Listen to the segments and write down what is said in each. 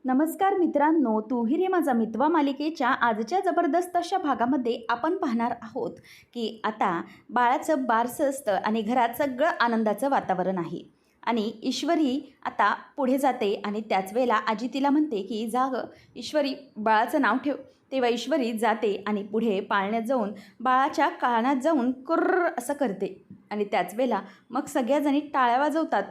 नमस्कार मित्रांनो, तूही रे माझा मितवा मालिकेच्या आजच्या जबरदस्त अशा भागामध्ये आपण पाहणार आहोत की आता बाळाचं बारसं असतं आणि घरात सगळं आनंदाचं वातावरण आहे. आणि ईश्वरी आता पुढे जाते आणि त्याच वेळेला आजी तिला म्हणते की जा गं ईश्वरी, बाळाचं नाव ठेव. तेव्हा ईश्वरी जाते आणि पुढे पाळण्यात जाऊन बाळाच्या कानात जाऊन कुर्र असं करते. आणि त्याच वेळेला मग सगळ्याजणी टाळ्या वाजवतात.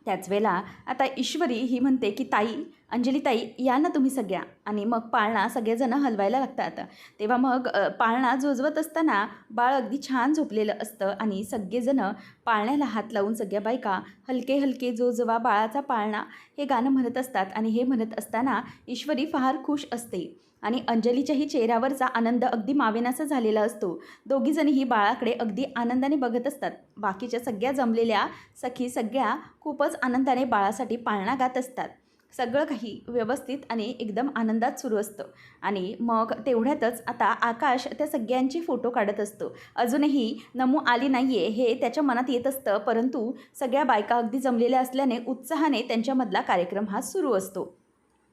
त्याच वेळेला आता ईश्वरी ही म्हणते की ताई, अंजली ताई, या ना तुम्ही सगळ्या. आणि मग पाळणा सगळेजण हलवायला लागतात. तेव्हा मग पाळणा जोजवत असताना बाळ अगदी छान झोपलेलं असतं आणि सगळेजण पाळण्याला हात लावून सगळ्या बायका हलके हलके जोजवा बाळाचा पाळणा हे गाणं म्हणत असतात. आणि हे म्हणत असताना ईश्वरी फार खुश असते आणि अंजलीच्याही चेहऱ्यावरचा आनंद अगदी मावेनासा झालेला असतो. दोघीजणीही बाळाकडे अगदी आनंदाने बघत असतात. बाकीच्या सगळ्या जमलेल्या सखी सगळ्या खूपच आनंदाने बाळासाठी पाळणा गात असतात. सगळं काही व्यवस्थित आणि एकदम आनंदात सुरू असतं. आणि मग तेवढ्यातच आता आकाश त्या सगळ्यांची फोटो काढत असतो. अजूनही नमू आली नाही आहे हे त्याच्या मनात येत असतं, परंतु सगळ्या बायका अगदी जमलेल्या असल्याने उत्साहाने त्यांच्यामधला कार्यक्रम हा सुरू असतो.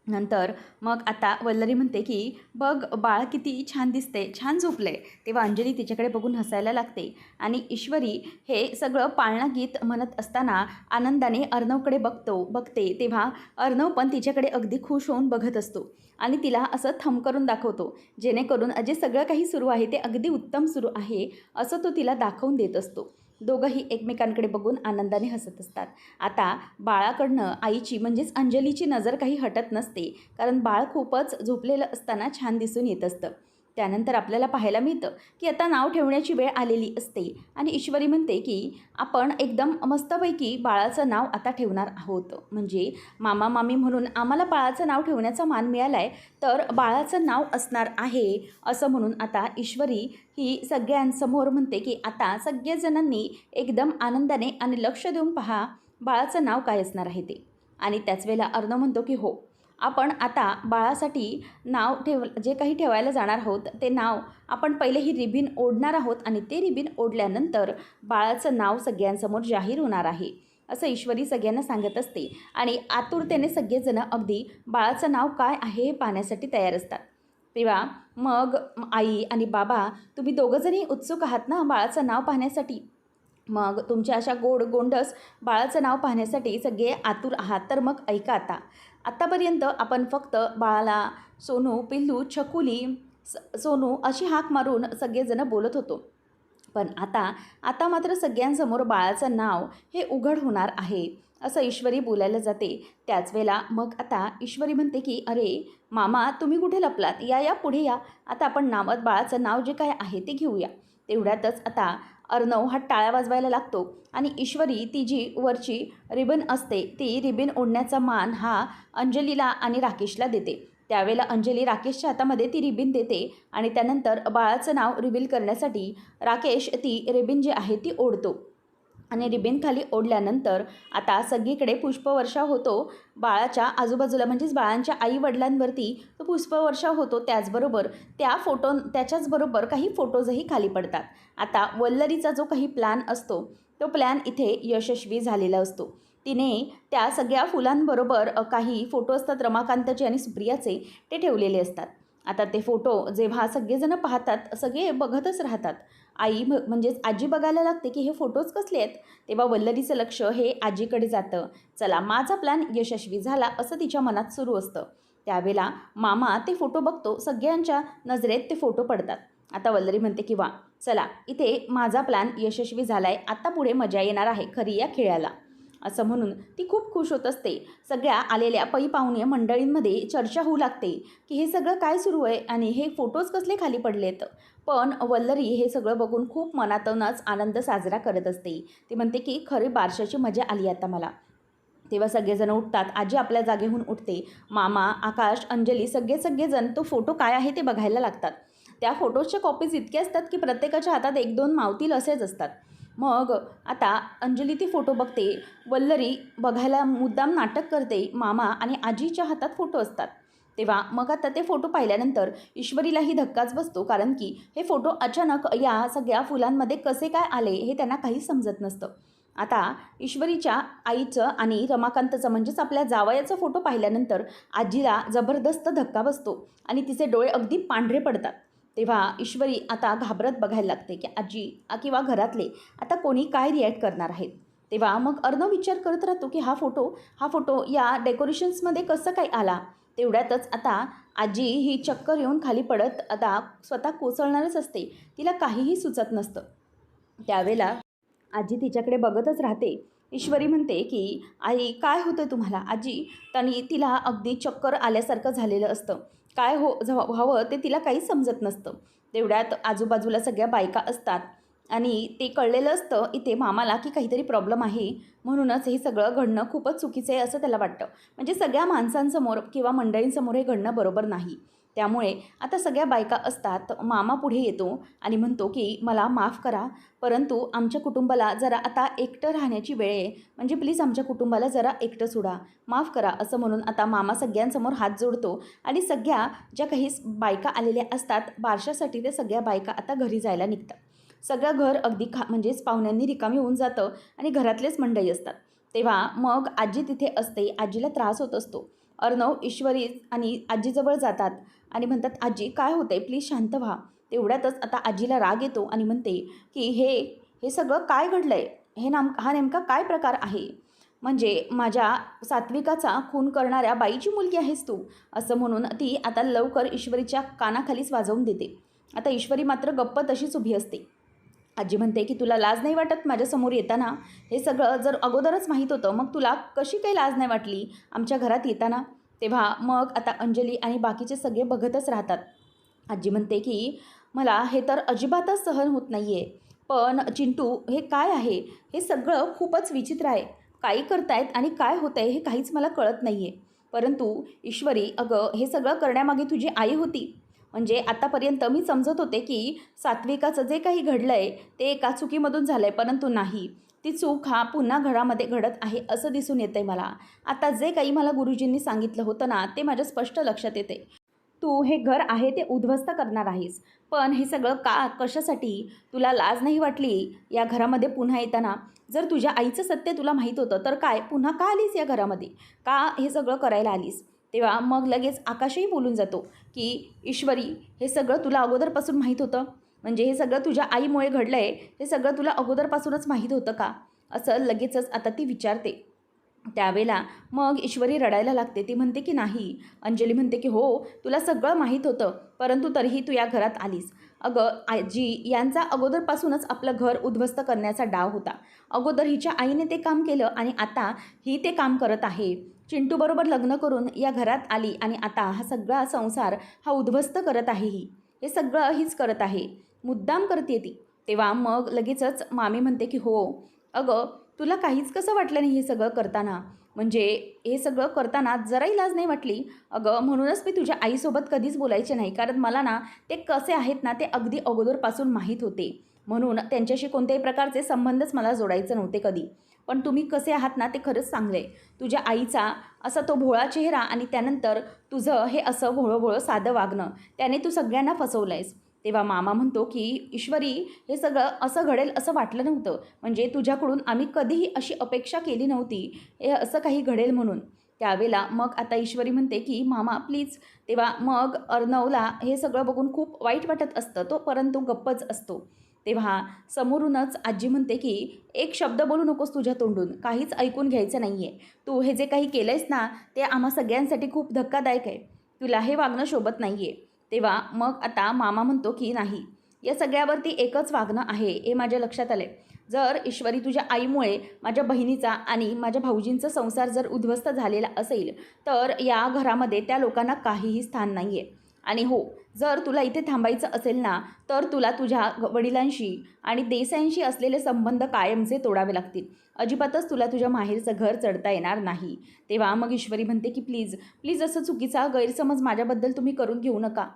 नंतर मग आता वल्लरी म्हणते की बघ बाळ किती छान दिसते, छान झोपले. तेव्हा अंजली तिच्याकडे बघून हसायला लागते. आणि ईश्वरी हे सगळं पाळणा गीत म्हणत असताना आनंदाने अर्णवकडे बघते. तेव्हा अर्णव पण तिच्याकडे अगदी खुश होऊन बघत असतो आणि तिला असं थंब करून दाखवतो, जेणेकरून जे सगळं काही सुरू आहे ते अगदी उत्तम सुरू आहे असं तो तिला दाखवून देत असतो. दोघंही एकमेकांकडे बघून आनंदाने हसत असतात. आता बाळाकडनं आईची म्हणजेच अंजलीची नजर काही हटत नसते, कारण बाळ खूपच झोपलेलं असताना छान दिसून येत असतं. त्यानंतर आपल्याला पाहायला मिळतं की आता नाव ठेवण्याची वेळ आलेली असते आणि ईश्वरी म्हणते की आपण एकदम मस्तपैकी बाळाचं नाव आता ठेवणार आहोत. म्हणजे मामा मामी म्हणून आम्हाला बाळाचं नाव ठेवण्याचा मान मिळाला आहे, तर बाळाचं नाव असणार आहे असं म्हणून आता ईश्वरी ही सगळ्यांसमोर म्हणते की आता सगळ्याजणांनी एकदम आनंदाने आणि लक्ष देऊन पहा बाळाचं नाव काय असणार आहे ते. आणि त्याच वेळेला अर्णव म्हणतो की हो, आपण आता बाळासाठी नाव जे काही ठेवायला जाणार आहोत ते नाव आपण पहिले ही रिबीन ओढणार आहोत आणि ते रिबीन ओढल्यानंतर बाळाचं नाव सगळ्यांसमोर जाहीर होणार आहे असं ईश्वरी सगळ्यांना सांगत असते. आणि आतुरतेने सगळेजण अगदी बाळाचं नाव काय आहे हे पाहण्यासाठी तयार असतात. तेव्हा मग आई आणि बाबा, तुम्ही दोघंजणही उत्सुक आहात ना बाळाचं नाव पाहण्यासाठी? मग तुमच्या अशा गोंडस बाळाचं नाव पाहण्यासाठी सगळे आतुर आहात, तर मग ऐका आता. आत्तापर्यंत आपण फक्त बाळाला सोनू, पिल्लू, छकुली, सोनू अशी हाक मारून सगळेजण बोलत होतो. पण आता मात्र सगळ्यांसमोर बाळाचं नाव हे उघड होणार आहे असं ईश्वरी बोलायला जाते. त्याच वेळेला मग आता ईश्वरी म्हणते की अरे मामा, तुम्ही कुठे लपलात? या या पुढे या. आता आपण नावात बाळाचं नाव जे काय आहे ते घेऊया. तेवढ्यातच आता अर्णव हा टाळ्या वाजवायला लागतो आणि ईश्वरी ती जी वरची रिबन असते ती रिबीन ओढण्याचा मान हा अंजलीला आणि राकेशला देते. त्यावेळेला अंजली राकेशच्या हातामध्ये ती रिबीन देते आणि त्यानंतर बाळाचं नाव रिव्हील करण्यासाठी राकेश ती रिबीन जी आहे ती ओढतो. आणि रिबीन खाली ओढल्यानंतर आता सगळीकडे पुष्पवर्षाव होतो बाळाच्या आजूबाजूला, म्हणजेच बाळांच्या आई वडिलांवरती तो पुष्पवर्षाव होतो. त्याचबरोबर त्याच्याचबरोबर काही फोटोजही खाली पडतात. आता वल्लरीचा जो काही प्लॅन असतो तो प्लॅन इथे यशस्वी झालेला असतो. तिने त्या सगळ्या फुलांबरोबर काही फोटो असतात रमाकांतचे आणि सुप्रियाचे, ते ठेवलेले असतात. आता ते फोटो जेव्हा सगळेजण पाहतात सगळे बघतच राहतात. म्हणजेच आजी बघायला लागते की हे फोटोज कसले आहेत. तेव्हा वल्लरीचं लक्ष हे आजीकडे जातं. चला, माझा प्लॅन यशस्वी झाला असं तिच्या मनात सुरू असतं. त्यावेळेला मामा ते फोटो बघतो, सगळ्यांच्या नजरेत ते फोटो पडतात. आता वल्लरी म्हणते की वा, चला इथे माझा प्लॅन यशस्वी झाला आहे, आता पुढे मजा येणार आहे खरी या खेळाला असं म्हणून ती खूप खुश होत असते. सगळ्या आलेल्या पै पाहुणे मंडळींमध्ये चर्चा होऊ लागते की हे सगळं काय सुरू आहे आणि हे फोटोज कसले खाली पडलेत. पण वल्लरी हे सगळं बघून खूप मनातूनच आनंद साजरा करत असते. ती म्हणते की खरी बारशाची मजा आली आता मला. तेव्हा सगळेजण उठतात. आजी आपल्या जागेहून उठते. मामा, आकाश, अंजली सगळेजण तो फोटो काय आहे ते बघायला लागतात. त्या फोटोजच्या कॉपीज इतके असतात की प्रत्येकाच्या हातात 1-2 मावतील असेच असतात. मग आता अंजली ती फोटो बघते. वल्लरी बघायला मुद्दाम नाटक करते. मामा आणि आजीच्या हातात फोटो असतात. तेव्हा मग आता ते फोटो पाहिल्यानंतर ईश्वरीलाही धक्काच बसतो, कारण की हे फोटो अचानक या सगळ्या फुलांमध्ये कसे काय आले हे त्यांना काहीच समजत नसतं. आता ईश्वरीच्या आईचं आणि रमाकांतचं म्हणजेच आपल्या जावयाचा फोटो पाहिल्यानंतर आजीला जबरदस्त धक्का बसतो आणि तिचे डोळे अगदी पांढरे पडतात. तेव्हा ईश्वरी आता घाबरत बघायला लागते की आजी किंवा घरातले आता कोणी काय रिॲक्ट करणार आहेत. तेव्हा मग अर्णव विचार करत राहतो की हा फोटो या डेकोरेशन्समध्ये कसं काय आला. तेवढ्यातच आता आजी ही चक्कर येऊन खाली पडत आता स्वतः कोसळणारच असते. तिला काहीही सुचत नसतं. त्यावेळेला आजी तिच्याकडे बघतच राहते. ईश्वरी म्हणते की आई काय होतं तुम्हाला. आजी तिला अगदी चक्कर आल्यासारखं झालेलं असतं. काय व्हावं ते तिला काहीच समजत नसतं. तेवढ्यात आजूबाजूला सगळ्या बायका असतात आणि ते कळलेलं असतं इथे मामाला की काहीतरी प्रॉब्लेम आहे. म्हणूनच हे सगळं घडणं खूपच चुकीचं आहे असं त्याला वाटतं. म्हणजे सगळ्या माणसांसमोर किंवा मंडळींसमोर हे घडणं बरोबर नाही. त्यामुळे आता सगळ्या बायका असतात. मामा पुढे येतो आणि म्हणतो की मला माफ करा, परंतु आमच्या कुटुंबाला जरा आता एकटं राहण्याची वेळ आहे. म्हणजे प्लीज आमच्या कुटुंबाला जरा एकटं सोडा, माफ करा असं म्हणून आता मामा सगळ्यांसमोर हात जोडतो आणि सगळ्या ज्या काही बायका आलेल्या असतात बारशासाठी ते सगळ्या बायका आता घरी जायला निघतात. सगळं घर अगदी म्हणजेच पाहुण्यांनी रिकामी होऊन जातं आणि घरातलेच मंडळी असतात. तेव्हा मग आजी तिथे असते. आजीला त्रास होत असतो. अर्णव, ईश्वरी आणि आजीजवळ जातात आणि म्हणतात आजी काय होतंय, प्लीज शांत व्हा. तेवढ्यातच आता आजीला राग येतो आणि म्हणते की हे सगळं काय घडलं आहे. हा नेमका काय प्रकार आहे. म्हणजे माझ्या सात्विकाचा खून करणाऱ्या बाईची मुलगी आहेस तू, असं म्हणून ती आता लवकर ईश्वरीच्या कानाखालीच वाजवून देते. आता ईश्वरी मात्र गप्प तशीच उभी असते. आजी म्हणते की तुला लाज नाही वाटत माझ्यासमोर येताना. हे सगळं जर अगोदरच माहीत होतं मग तुला कशी काही लाज नाही वाटली आमच्या घरात येताना. तेव्हा मग आता अंजली आणि बाकीचे सगळे बघतच राहतात. आजी म्हणते की मला हे तर अजिबातच सहन होत नाही आहे. पण चिंटू हे काय आहे. हे सगळं खूपच विचित्र आहे. काही करतायत आणि काय होतं आहे हे काहीच मला कळत नाही आहे. परंतु ईश्वरी अगं हे सगळं करण्यामागे तुझी आई होती. म्हणजे आतापर्यंत मी समजत होते की सात्विकाचं जे काही घडलं आहे ते एका चुकीमधून झालं आहे, परंतु नाही, ती चूक पुन्हा घरामध्ये घडत आहे असं दिसून येतं आहे मला. आता जे काही मला गुरुजींनी सांगितलं होतं ना ते माझ्या स्पष्ट लक्षात येते. तू हे घर आहे ते उद्ध्वस्त करणार आहेस. पण हे सगळं कशासाठी. तुला लाज नाही वाटली या घरामध्ये पुन्हा येताना. जर तुझ्या आईचं सत्य तुला माहीत होतं तर काय पुन्हा का आलीस या घरामध्ये, का हे सगळं करायला आलीस. तेव्हा मग लगेच आकाशही बोलून जातो की ईश्वरी हे सगळं तुला अगोदरपासून माहीत होतं. म्हणजे हे सगळं तुझ्या आईमुळे घडलं आहे हे सगळं तुला अगोदरपासूनच माहीत होतं का, असं लगेचच आता ती विचारते. त्यावेळेला मग ईश्वरी रडायला लागते. ती म्हणते की नाही. अंजली म्हणते की हो तुला सगळं माहीत होतं परंतु तरीही तू या घरात आलीस. अगं आजी यांचा अगोदरपासूनच आपलं घर उद्ध्वस्त करण्याचा डाव होता. अगोदर हिच्या आईने ते काम केलं आणि आता ही ते काम करत आहे. चिंटूबरोबर लग्न करून या घरात आली आणि आता हा सगळा संसार उद्ध्वस्त करत आहे. हे सगळं हीच करत आहे, मुद्दाम करते ती. तेव्हा मग लगेचच मामी म्हणते की हो अगं तुला काहीच कसं वाटलं नाही हे सगळं करताना. म्हणजे हे सगळं करताना जराही लाज नाही वाटली. अगं म्हणूनच मी तुझ्या आईसोबत कधीच बोलायचे नाही, कारण मला ना ते कसे आहेत ना ते अगदी अगोदरपासून माहीत होते. म्हणून त्यांच्याशी कोणत्याही प्रकारचे संबंधच मला जोडायचे नव्हते कधी. पण तुम्ही कसे आहात ना ते खरंच चांगले. तुझ्या आईचा असा तो भोळा चेहरा आणि त्यानंतर तुझं हे असं भोळं साधं वागणं त्याने तू सगळ्यांना फसवलं आहेस. तेव्हा मामा म्हणतो की ईश्वरी हे सगळं असं घडेल असं वाटलं नव्हतं. म्हणजे तुझ्याकडून आम्ही कधीही अशी अपेक्षा केली नव्हती हे असं काही घडेल म्हणून. त्यावेळेला मग आता ईश्वरी म्हणते की मामा प्लीज. तेव्हा मग अर्णवला हे सगळं बघून खूप वाईट वाटत असतं. तो परंतु गप्पच असतो. तेव्हा समोरूनच आजी म्हणते की एक शब्द बोलू नकोस तुझ्या तोंडून, काहीच ऐकून घ्यायचं नाही आहे. तू हे जे काही केलं आहेस ना ते आम्हा सगळ्यांसाठी खूप धक्कादायक आहे. तुला हे वागणं शोभत नाही आहे. तेव्हा मग आता मामा म्हणतो की नाही, या सगळ्यावरती एकच वागणं आहे हे माझ्या लक्षात आलं आहे. जर ईश्वरी तुझ्या आईमुळे माझ्या बहिणीचा आणि माझ्या भाऊजींचा संसार जर उद्ध्वस्त झालेला असेल तर या घरामध्ये त्या लोकांना काहीही स्थान नाही आहे. आणि हो जर तुला इथे थांबायचं असेल ना तर तुला तुझ्या वडिलांशी आणि देसाईंशी असलेले संबंध कायमचे तोडावे लागतील. अजिबातच तुला तुझ्या माहेरचं घर चढता येणार नाही. तेव्हा मग ईश्वरी म्हणते की प्लीज प्लीज असं चुकीचा गैरसमज माझ्याबद्दल तुम्ही करून घेऊ नका.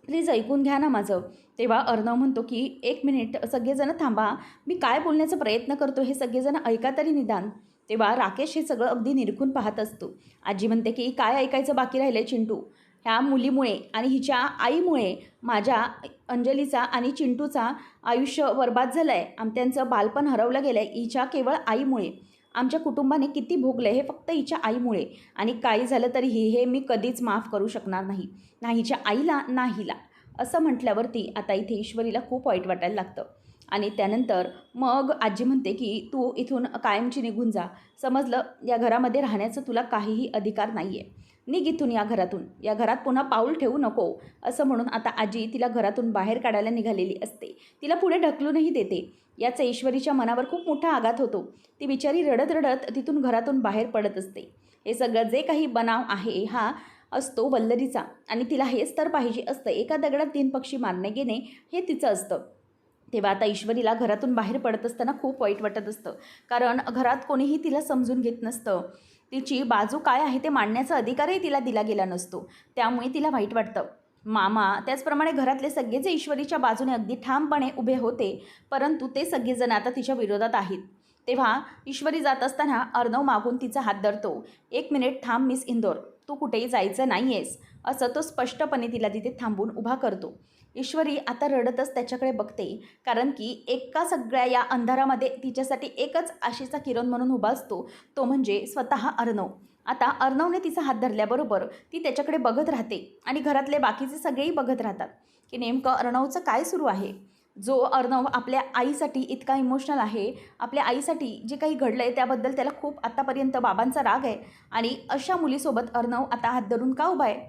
प्लीज ऐकून घ्या ना माझं. तेव्हा अर्णव म्हणतो की एक मिनिट सगळेजण थांबा, मी काय बोलण्याचा प्रयत्न करतो हे सगळेजण ऐका तरी निदान. तेव्हा राकेश हे सगळं अगदी निरखून पाहत असतो. आजी म्हणते की काय ऐकायचं बाकी राहिलं आहे चिंटू. ह्या मुलीमुळे आणि हिच्या आईमुळे माझ्या अंजलीचा आणि चिंटूचा आयुष्य बर्बाद झालं आहे. त्यांचं बालपण हरवलं गेलं आहे हिच्या केवळ आईमुळे. आमच्या कुटुंबाने किती भोगलं हे फक्त हिच्या आईमुळे. आणि काही झालं तरीही हे मी कधीच माफ करू शकणार नाही, ना हिच्या आईला ना हिला. असं म्हटल्यावरती आता इथे ईश्वरीला खूप वाईट वाटायला लागतं. आणि त्यानंतर मग आजी म्हणते की तू इथून कायमची निघून जा. समजलं, या घरामध्ये राहण्याचं तुला काहीही अधिकार नाही आहे. निघ इथून, या घरातून. या घरात पुन्हा पाऊल ठेवू नको. असं म्हणून आता आजी तिला घरातून बाहेर काढायला निघालेली असते. तिला पुढे ढकलूनही देते. याचा ईश्वरीच्या मनावर खूप मोठा आघात होतो. ती बिचारी रडत रडत तिथून घरातून बाहेर पडत असते. हे सगळं जे काही बनाव आहे हा असतो वल्लरीचा. आणि तिला हेच तर पाहिजे असतं. एका दगडात 3 पक्षी मारणे गेणे हे तिचं असतं. तेव्हा आता ईश्वरीला घरातून बाहेर पडत असताना खूप वाईट वाटत असतं. कारण घरात कोणीही तिला समजून घेत नसतं. तिची बाजू काय आहे ते मांडण्याचा अधिकारही तिला दिला गेला नसतो. त्यामुळे तिला वाईट वाटतं. मामा त्याचप्रमाणे घरातले सगळेच ईश्वरीच्या बाजूने अगदी ठामपणे उभे होते. परंतु ते सगळेजण आता तिच्या विरोधात आहेत. तेव्हा ईश्वरी जात असताना अर्णव मागून तिचा हात धरतो. 1 मिनिट थांब मिस इंदोर, तू कुठेही जायचं नाही आहेस, असं तो स्पष्टपणे तिला तिथे थांबून उभा करतो. ईश्वरी आता रडतच त्याच्याकडे बघते. कारण की एका सगळ्या या अंधारामध्ये तिच्यासाठी एकच आशेचा किरण म्हणून उभा असतो, तो म्हणजे स्वतः अर्णव. आता अर्णवने तिचा हात धरल्याबरोबर ती त्याच्याकडे बघत राहते. आणि घरातले बाकीचे सगळेही बघत राहतात की नेमकं अर्णवचं काय सुरू आहे. जो अर्णव आपल्या आईसाठी इतका इमोशनल आहे, आपल्या आईसाठी जे काही घडलं आहे त्याबद्दल त्याला खूप आत्तापर्यंत बाबांचा राग आहे. आणि अशा मुलीसोबत अर्णव आता हात धरून का उभा आहे,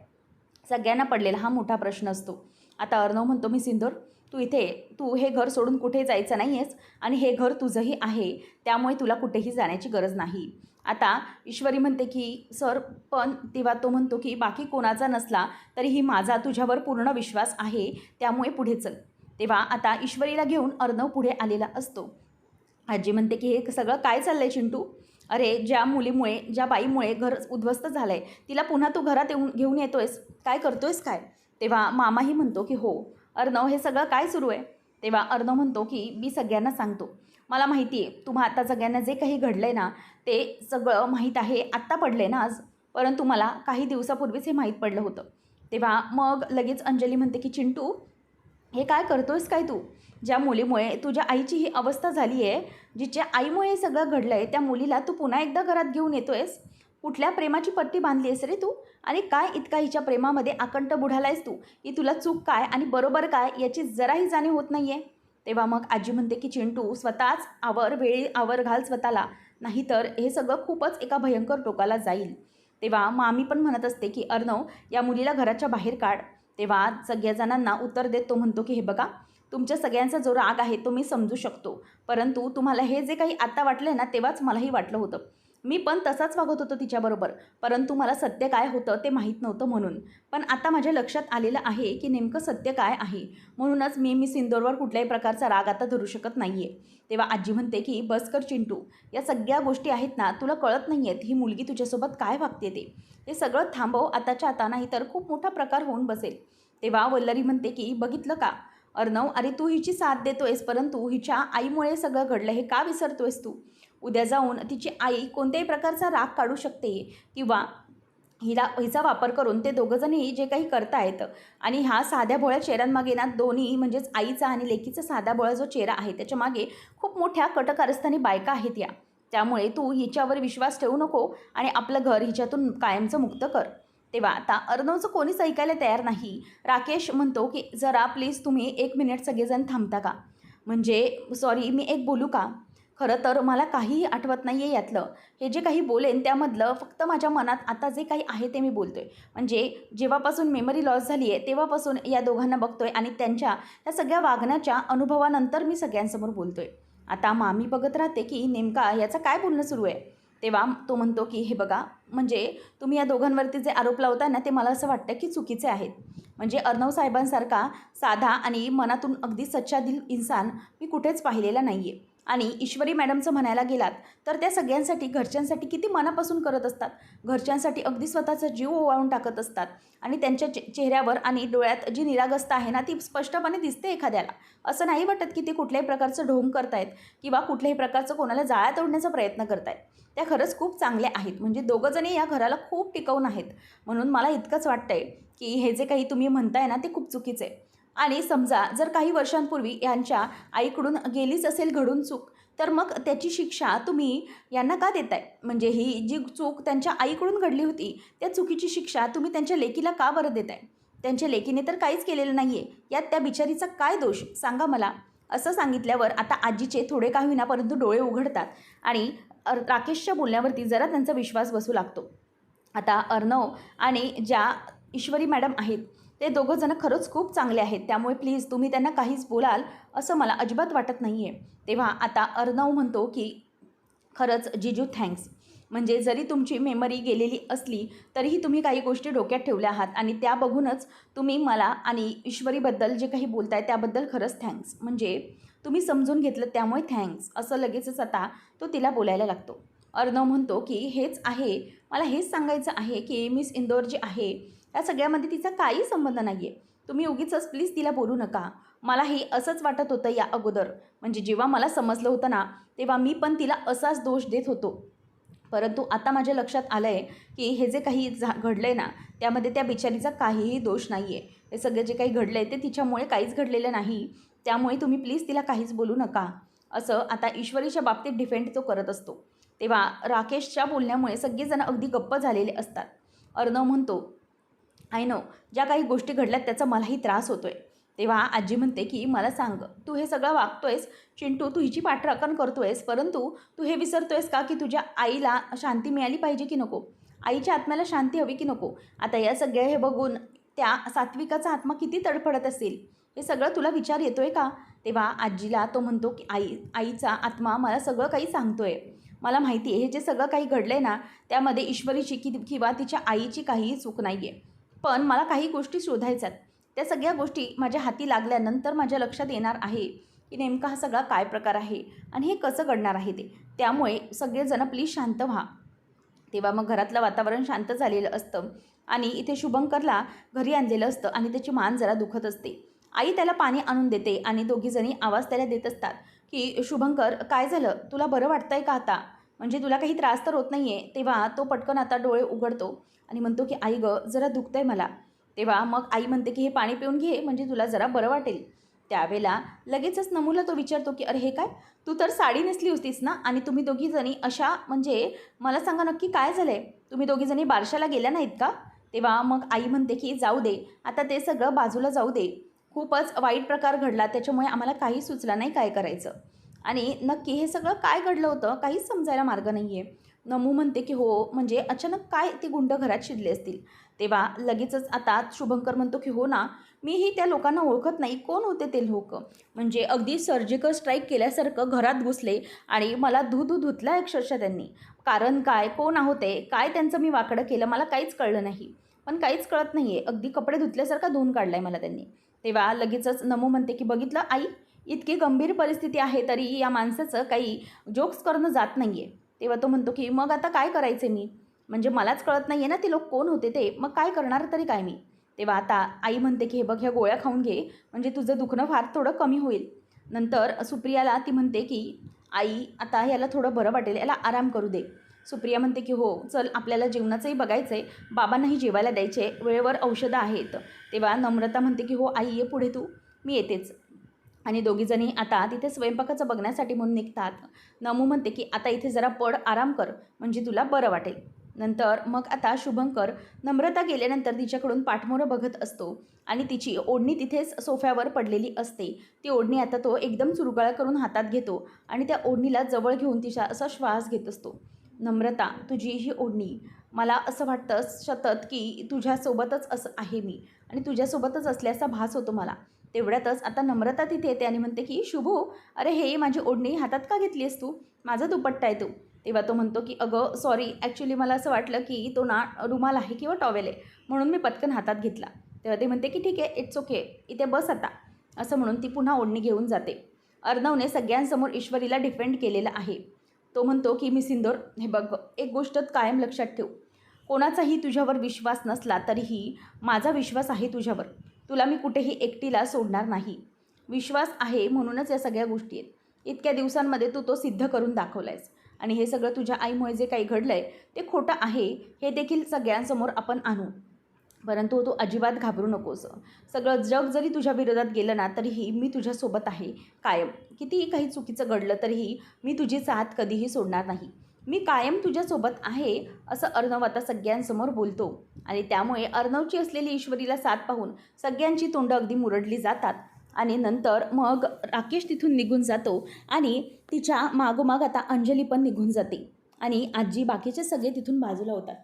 सगळ्यांना पडलेला हा मोठा प्रश्न असतो. आता अर्णव म्हणतो, मी सिंदूर, तू हे घर सोडून कुठे जायचं नाही आहेस. आणि हे घर तुझंही आहे, त्यामुळे तुला कुठेही जाण्याची गरज नाही. आता ईश्वरी म्हणते की सर, पण तेव्हा तो म्हणतो की बाकी कोणाचा नसला तरीही माझा तुझ्यावर पूर्ण विश्वास आहे, त्यामुळे पुढे चल. तेव्हा आता ईश्वरीला घेऊन अर्णव पुढे आलेला असतो. आजी म्हणते की हे सगळं काय चाललं आहे चिंटू? अरे, ज्या मुलीमुळे, ज्या बाईमुळे घर उद्ध्वस्त झालं आहे, तिला पुन्हा तू घरात घेऊन येतोयस, काय करतोयस काय? तेव्हा मामाही म्हणतो की हो अर्णव, हे सगळं काय सुरू आहे? तेव्हा अर्णव म्हणतो की मी सगळ्यांना सांगतो. मला माहिती आहे तुम्हा आता सगळ्यांना जे काही घडलं आहे ना, ते सगळं माहीत आहे. आत्ता पडलं आहे ना आज, परंतु मला काही दिवसापूर्वीच हे माहीत पडलं होतं. तेव्हा मग लगेच अंजली म्हणते की चिंटू, हे काय करतोयस काय तू? ज्या मुलीमुळे तुझ्या आईची ही अवस्था झाली आहे, जिच्या आईमुळे हे सगळं घडलं आहे, त्या मुलीला तू पुन्हा एकदा घरात घेऊन येतोयस? कुठल्या प्रेमाची पट्टी बांधली आहेस रे तू? आणि काय इतका हिच्या प्रेमामध्ये आकंठ बुडालायस तू, की तुला चूक काय आणि बरोबर काय याची जराही जाणीव होत नाही आहे? तेव्हा मग आजी म्हणते की चिंटू, स्वतःच वेळी आवर घाल स्वतःला, नाहीतर हे सगळं खूपच एका भयंकर टोकाला जाईल. तेव्हा मामी पण म्हणत असते की अर्णव, या मुलीला घराच्या बाहेर काढ. तेव्हा सगळ्या जणांना उत्तर देत तो म्हणतो की हे बघा, तुमच्या सगळ्यांचा जो राग आहे तो मी समजू शकतो, परंतु तुम्हाला हे जे काही आत्ता वाटलं ना, तेव्हाच मलाही वाटलं होतं. मी पण तसाच वागत होतो तिच्याबरोबर, परंतु मला सत्य काय होतं ते माहीत नव्हतं म्हणून. पण आता माझ्या लक्षात आलेलं आहे की नेमकं सत्य काय आहे. म्हणूनच मी सिंदूरवर कुठल्याही प्रकारचा राग आता धरू शकत नाही आहे. तेव्हा आजी म्हणते की बस कर चिंटू, या सगळ्या गोष्टी आहेत ना, तुला कळत नाही आहेत ही मुलगी तुझ्यासोबत काय वागते ते. हे सगळं थांबव आताच्या आता, नाही तर खूप मोठा प्रकार होऊन बसेल. तेव्हा वल्लरी म्हणते की बघितलं का अर्णव, अरे तू हिची साथ देतोयस, परंतु हिच्या आईमुळे सगळं घडलं हे का विसरतोयस तू? उद्या जाऊन तिची आई कोणत्याही प्रकारचा राग काढू शकते, किंवा हिचा वापर करून ते दोघंजणही जे काही करतायत. आणि ह्या साध्या भोळ्या चेहऱ्यांमागे ना, दोन्ही म्हणजेच आईचा आणि लेकीचा साधा भोळा जो चेहरा आहे त्याच्यामागे खूप मोठ्या कटकारस्थानी बायका आहेत या. त्यामुळे तू हिच्यावर विश्वास ठेवू नको आणि आपलं घर हिच्यातून कायमचं मुक्त कर. तेव्हा आता अर्णवचं कोणीच ऐकायला तयार नाही. राकेश म्हणतो की जरा प्लीज तुम्ही 1 मिनिट सगळेजण थांबता का? म्हणजे सॉरी, मी एक बोलू का? खरं तर मला काहीही आठवत नाही आहे यातलं. हे जे काही बोलेन त्यामधलं फक्त माझ्या मनात आता जे काही आहे ते मी बोलतो आहे. म्हणजे जेव्हापासून मेमरी लॉस झाली आहे तेव्हापासून या दोघांना बघतो आहे आणि त्यांच्या त्या सगळ्या वागण्याच्या अनुभवानंतर मी सगळ्यांसमोर बोलतो आहे. आता मामी बघत राहते की नेमका याचं काय बोलणं सुरू आहे. तेव्हा तो म्हणतो की हे बघा, म्हणजे तुम्ही या दोघांवरती जे आरोप लावताय ना, ते मला असं वाटतं की चुकीचे आहेत. म्हणजे अर्णव साहेबांसारखा साधा आणि मनातून अगदी सच्चा दिल इन्सान मी कुठेच पाहिलेला नाही आहे. आणि ईश्वरी मॅडमचं म्हणायला गेलात तर त्या सगळ्यांसाठी, घरच्यांसाठी किती मनापासून करत असतात. घरच्यांसाठी अगदी स्वतःचा जीव ओवाळून टाकत असतात आणि त्यांच्या चेहऱ्यावर आणि डोळ्यात जी निरागसता आहे ना, ती स्पष्टपणे दिसते एखाद्याला. असं नाही वाटत की ते कुठल्याही प्रकारचं ढोंग करतायत किंवा कुठल्याही प्रकारचं कोणाला जाळ्यात ओढण्याचा प्रयत्न करतायत. त्या खरंच खूप चांगल्या आहेत. म्हणजे दोघंजणी या घराला खूप टिकवून आहेत. म्हणून मला इतकंच वाटतंय की हे जे काही तुम्ही म्हणताय ना, ते खूप चुकीचं आहे. आणि समजा जर काही वर्षांपूर्वी यांच्या आईकडून गेलीच असेल घडून चूक, तर मग त्याची शिक्षा तुम्ही यांना का देताय? म्हणजे ही जी चूक त्यांच्या आईकडून घडली होती, त्या चुकीची शिक्षा तुम्ही त्यांच्या लेकीला का बरं देताय? त्यांच्या लेकीने तर काहीच केलेलं नाही आहे. यात त्या बिचारीचा काय दोष सांगा मला? असं सांगितल्यावर आता आजीचे थोडे का होईना परंतु डोळे उघडतात आणि राकेशच्या बोलण्यावरती जरा त्यांचा विश्वास बसू लागतो. आता अर्णव आणि ज्या ईश्वरी मॅडम आहेत, ते दोघंजणं खरंच खूप चांगले आहेत. त्यामुळे प्लीज तुम्ही त्यांना काहीच बोलाल असं मला अजिबात वाटत नाही आहे. तेव्हा आता अर्णव म्हणतो की खरंच जीजू थँक्स. म्हणजे जरी तुमची मेमरी गेलेली असली तरीही तुम्ही काही गोष्टी डोक्यात ठेवल्या आहात आणि त्या बघूनच तुम्ही मला आणि ईश्वरीबद्दल जे काही बोलताय त्याबद्दल खरंच थँक्स. म्हणजे तुम्ही समजून घेतलं त्यामुळे थँक्स असं लगेचच आता तो तिला बोलायला लागतो. अर्णव म्हणतो की हेच आहे, मला हेच सांगायचं आहे की मिस इंदोर जी आहे या सगळ्यामध्ये तिचा काही संबंध नाही आहे. तुम्ही उगीचच प्लीज तिला बोलू नका. मलाही असंच वाटत होतं या अगोदर. म्हणजे जेव्हा मला समजलं होतं ना, तेव्हा मी पण तिला असाच दोष देत होतो. परंतु आता माझ्या लक्षात आलं आहे की हे जे काही घडलं आहे ना, त्यामध्ये त्या बिचारीचा काहीही दोष नाही आहे. हे सगळं जे काही घडलं आहे ते तिच्यामुळे काहीच घडलेलं नाही. त्यामुळे तुम्ही प्लीज तिला काहीच बोलू नका. असं आता ईश्वरीच्या बाबतीत डिफेंड तो करत असतो. तेव्हा राकेशच्या बोलण्यामुळे सगळेजण अगदी गप्प झालेले असतात. अर्णव म्हणतो, आय नो, ज्या काही गोष्टी घडल्यात त्याचा मलाही त्रास होतो आहे. तेव्हा आजी म्हणते की मला सांग, तू हे सगळं वागतोयस चिंटू, तू हिची पाठराखण करतोयस, परंतु तू हे विसरतोयस का की तुझ्या आईला शांती मिळाली पाहिजे की नको? आईच्या आत्म्याला शांती हवी की नको? आता या सगळ्या हे बघून त्या सात्विकाचा आत्मा किती तडफडत असेल, हे सगळं तुला विचार येतोय का? तेव्हा आजीला तो म्हणतो की आईचा आत्मा मला सगळं काही सांगतोय. मला माहिती आहे हे जे सगळं काही घडलं आहे ना, त्यामध्ये ईश्वरीची किंवा तिच्या आईची काहीही चूक नाही आहे. पण मला काही गोष्टी शोधायच्यात. त्या सगळ्या गोष्टी माझ्या हाती लागल्यानंतर माझ्या लक्षात येणार आहे की नेमका हा सगळा काय प्रकार आहे आणि हे कसं घडणार आहे ते. त्यामुळे सगळेजण प्लीज शांत व्हा. तेव्हा मग घरातलं वातावरण शांत झालेलं असतं आणि इथे शुभंकरला घरी आणलेलं असतं आणि त्याची मान जरा दुखत असते. आई त्याला पाणी आणून देते आणि दोघीजणी आवाज त्याला देत असतात की शुभंकर, काय झालं? तुला बरं वाटतंय का आता? म्हणजे तुला काही त्रास तर होत नाही आहे? तेव्हा तो पटकन आता डोळे उघडतो आणि म्हणतो की आई गं, जरा दुखतंय मला. तेव्हा मग आई म्हणते की हे पाणी पिऊन घे, म्हणजे तुला जरा बरं वाटेल. त्यावेळेला लगेचच नमूला तो विचारतो की अरे हे काय? तू तर साडी नेसली होतीस ना, आणि तुम्ही दोघीजणी अशा, म्हणजे मला सांगा नक्की काय झालं आहे? तुम्ही दोघीजणी बारशाला गेल्या नाहीत का? तेव्हा मग आई म्हणते की जाऊ दे, आता ते सगळं बाजूला जाऊ दे. खूपच वाईट प्रकार घडला, त्याच्यामुळे आम्हाला काही सुचलं नाही काय करायचं. आणि नक्की हे सगळं काय घडलं होतं काहीच समजायला मार्ग नाही आहे. नमू म्हणते की हो, म्हणजे अचानक काय ते गुंड घरात शिरले असतील. तेव्हा लगेचच आता शुभंकर म्हणतो की हो ना, मीही त्या लोकांना ओळखत नाही. कोण होते ते लोक? म्हणजे अगदी सर्जिकल स्ट्राईक केल्यासारखं घरात घुसले आणि मला धुतला अक्षरशः त्यांनी. कारण काय, कोण होते, काय त्यांचं मी वाकडं केलं, मला काहीच कळलं नाही. पण काहीच कळत नाही आहे, अगदी कपडे धुतल्यासारखा धुवून काढला आहे मला त्यांनी. तेव्हा लगेचच नमू म्हणते की बघितलं आई, इतकी गंभीर परिस्थिती आहे तरी या माणसाचं काही जोक्स करणं जात नाही आहे. तेव्हा तो म्हणतो की मग आता काय करायचे मी? म्हणजे मलाच कळत नाही आहे ना ते लोक कोण होते ते, मग काय करणार तरी काय मी? तेव्हा आता आई म्हणते की हे बघ, ह्या गोळ्या खाऊन घे, म्हणजे तुझं दुखणं फार थोडं कमी होईल. नंतर सुप्रियाला ती म्हणते की आई, आता याला थोडं बरं वाटेल, याला आराम करू दे. सुप्रिया म्हणते की हो चल, आपल्याला जेवणाचंही बघायचं आहे, बाबांनाही जेवायला द्यायचे, वेळेवर औषधं आहेत. तेव्हा नम्रता म्हणते की हो आई, ये पुढे तू, मी येतेच. आणि दोघीजणी आता तिथे स्वयंपाकाचं बघण्यासाठी म्हणून निघतात. नमू म्हणते की आता इथे जरा पड, आराम कर, म्हणजे तुला बरं वाटेल. नंतर मग आता शुभंकर नम्रता गेल्यानंतर तिच्याकडून पाठमोरं बघत असतो आणि तिची ओढणी तिथेच सोफ्यावर पडलेली असते. ती ओढणी आता तो एकदम चुरगळा करून हातात घेतो आणि त्या ओढणीला जवळ घेऊन तिचा असा श्वास घेत असतो. नम्रता, तुझी ही ओढणी, मला असं वाटतं सतत की तुझ्यासोबतच असं आहे मी आणि तुझ्यासोबतच असल्याचा भास होतो मला. तेवढ्यातच आता नम्रता तिथे येते आणि म्हणते की शुभू, अरे हे माझी ओढणी हातात का घेतली आहेस तू? माझा दुपट्टा आहे तू. तेव्हा तो म्हणतो की अगं सॉरी, ॲक्च्युली मला असं वाटलं की तो ना रुमाल आहे किंवा टॉवेल आहे, म्हणून मी पटकन हातात घेतला. तेव्हा ते म्हणते की ठीक आहे, इट्स ओके, इथे बस आता, असं म्हणून ती पुन्हा ओढणी घेऊन जाते. अर्णवने सगळ्यांसमोर ईश्वरीला डिफेंड केलेलं आहे. तो म्हणतो की मी सिंदूर, हे बघ, एक गोष्ट कायम लक्षात ठेव, कोणाचाही तुझ्यावर विश्वास नसला तरीही माझा विश्वास आहे तुझ्यावर. तुला मी कुठेही एकटीला सोडणार नाही. विश्वास आहे म्हणूनच या सगळ्या गोष्टी आहेत. इतक्या दिवसांमध्ये तू तो सिद्ध करून दाखवला आहेस आणि हे सगळं तुझ्या आईमुळे जे काही घडलं आहे ते खोटं आहे हे देखील सगळ्यांसमोर आपण आणू. परंतु तू अजिबात घाबरू नकोस. सगळं जग जरी तुझ्या विरोधात गेलं ना तरीही मी तुझ्यासोबत आहे कायम. कितीही काही चुकीचं घडलं तरीही मी तुझी साथ कधीही सोडणार नाही. मी कायम तुझ्यासोबत आहे असं अर्णव आता सगळ्यांसमोर बोलतो. आणि त्यामुळे अर्णवची असलेली ईश्वरीला साथ पाहून सगळ्यांची तोंडं अगदी मुरडली जातात. आणि नंतर मग राकेश तिथून निघून जातो आणि तिच्या मागोमाग आता अंजली पण निघून जाते आणि आजी बाकीचे सगळे तिथून बाजूला होतात.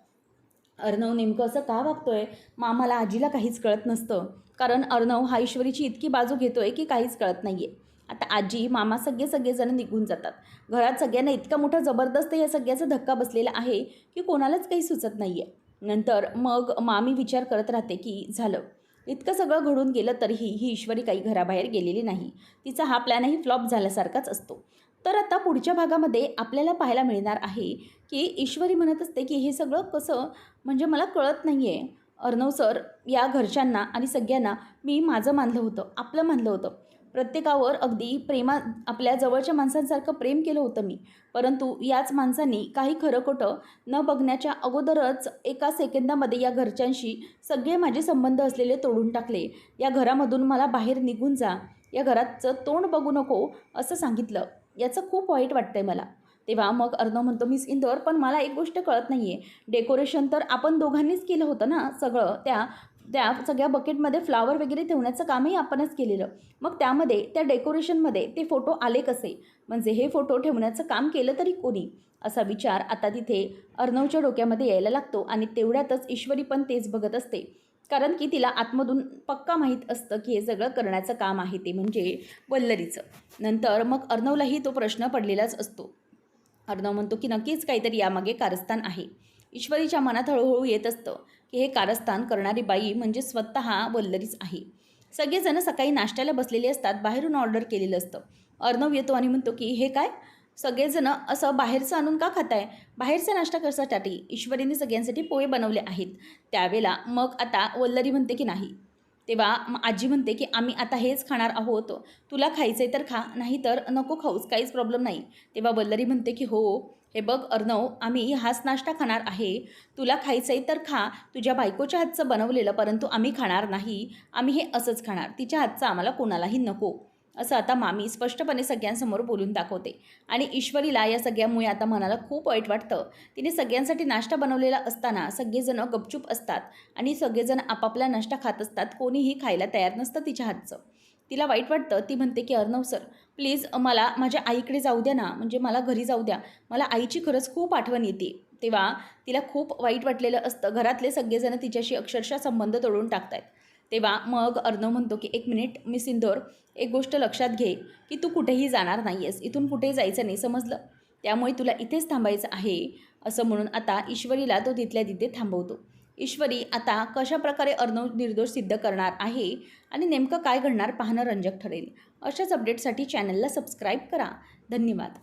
अर्णव नेमकं असं का वागतोय? मामाला आजीला काहीच कळत नसतं, कारण अर्णव हा ईश्वरीची इतकी बाजू घेतोय की काहीच कळत नाही आहे. आता आजी मामा सगळेजण निघून जातात. घरात सगळ्यांना इतका मोठा जबरदस्त या सगळ्याचा धक्का बसलेला आहे की कोणालाच काही सुचत नाही आहे. नंतर मग मामी विचार करत राहते की झालं, इतकं सगळं घडून गेलं तरीही ही ईश्वरी काही घराबाहेर गेलेली नाही. तिचा हा प्लॅनही फ्लॉप झाल्यासारखाच असतो. तर आता पुढच्या भागामध्ये आपल्याला पाहायला मिळणार आहे की ईश्वरी म्हणत असते की हे सगळं कसं, म्हणजे मला कळत नाही आहे. अर्णव सर, या घरच्यांना आणि सगळ्यांना मी माझं मानलं होतं, आपलं मानलं होतं. प्रत्येकावर अगदी आपल्या जवळच्या माणसांसारखं प्रेम केलं होतं मी. परंतु याच माणसांनी काही खरं खोटं न बघण्याच्या अगोदरच एका सेकंदामध्ये या घरच्यांशी सगळे माझे संबंध असलेले तोडून टाकले. या घरामधून मला बाहेर निघून जा, या घराचं तोंड बघू नको असं सांगितलं. याचं खूप वाईट वाटतंय मला. तेव्हा मग अर्णव म्हणतो, मिस इंदोर, पण मला एक गोष्ट कळत नाही आहे. डेकोरेशन तर आपण दोघांनीच केलं होतं ना सगळं. त्या सगळ्या बकेटमध्ये फ्लावर वगैरे ठेवण्याचं कामही आपणच केलेलं. मग त्यामध्ये त्या डेकोरेशनमध्ये ते फोटो आले कसे? म्हणजे हे फोटो ठेवण्याचं काम केलं तरी कोणी? असा विचार आता तिथे अर्णवच्या डोक्यामध्ये यायला लागतो. आणि तेवढ्यातच ईश्वरी पण तेच बघत असते, कारण की तिला आतमधून पक्का माहीत असतं की हे सगळं करण्याचं काम आहे ते म्हणजे वल्लरीचं. नंतर मग अर्णवलाही तो प्रश्न पडलेलाच असतो. अर्णव म्हणतो की नक्कीच काहीतरी यामागे कारस्थान आहे. ईश्वरीच्या मनात हळूहळू येत असतं की हे कारस्थान करणारी बाई म्हणजे स्वतः वल्लरीच आहे. सगळेजण सकाळी नाश्त्याला बसलेले असतात. बाहेरून ऑर्डर केलेलं असतं. अर्णव येतो आणि म्हणतो की हे काय, सगळेजण असं बाहेरचं आणून का खाताय? बाहेरचा नाश्ता कशासाठी? ईश्वरीने सगळ्यांसाठी पोहे बनवले आहेत. त्यावेळेला मग आता वल्लरी म्हणते की नाही. तेव्हा आजी म्हणते की आम्ही आता हेच खाणार आहोत, तुला खायचं आहे तर खा, नाही तर नको खाऊस, काहीच प्रॉब्लेम नाही. तेव्हा वल्लरी म्हणते की हो, हे बघ अर्णव, आम्ही हाच नाश्ता खाणार आहे. तुला खायचं आहे तर खा, तुझ्या बायकोच्या हातचं बनवलेलं, परंतु आम्ही खाणार नाही. आम्ही हे असंच खाणार, तिच्या हातचं आम्हाला कोणालाही नको. असं आता मामी स्पष्टपणे सगळ्यांसमोर बोलून दाखवते. आणि ईश्वरीला या सगळ्यामुळे आता मनाला खूप वाईट वाटतं. तिने सगळ्यांसाठी नाश्ता बनवलेला असताना सगळेजण गपचूप असतात आणि सगळेजण आपापला नाश्ता खात असतात. कोणीही खायला तयार नसतं तिच्या हातचं. तिला वाईट वाटतं. ती म्हणते की अर्णव सर, प्लीज मला माझ्या आईकडे जाऊ द्या ना, म्हणजे मला घरी जाऊ द्या, मला आईची खरंच खूप आठवण येते. तेव्हा तिला खूप वाईट वाटलेलं असतं. घरातले सगळेजण तिच्याशी अक्षरशः संबंध तोडून टाकतायत. तेव्हा मग अर्णव म्हणतो की एक मिनिट मिस इंदोर, एक गोष्ट लक्षात घे की तू कुठेही जाणार नाही आहेस, इथून कुठेही जायचं नाही, समजलं? त्यामुळे तुला इथेच थांबायचं आहे. असं म्हणून आता ईश्वरीला तो तिथल्या तिथे थांबवतो. ईश्वरी आता कशाप्रकारे अर्णव निर्दोष सिद्ध करणार आहे आणि नेमकं काय घडणार पाहणं रंजक ठरेल. अशाच अपडेटसाठी चॅनलला सबस्क्राईब करा. धन्यवाद.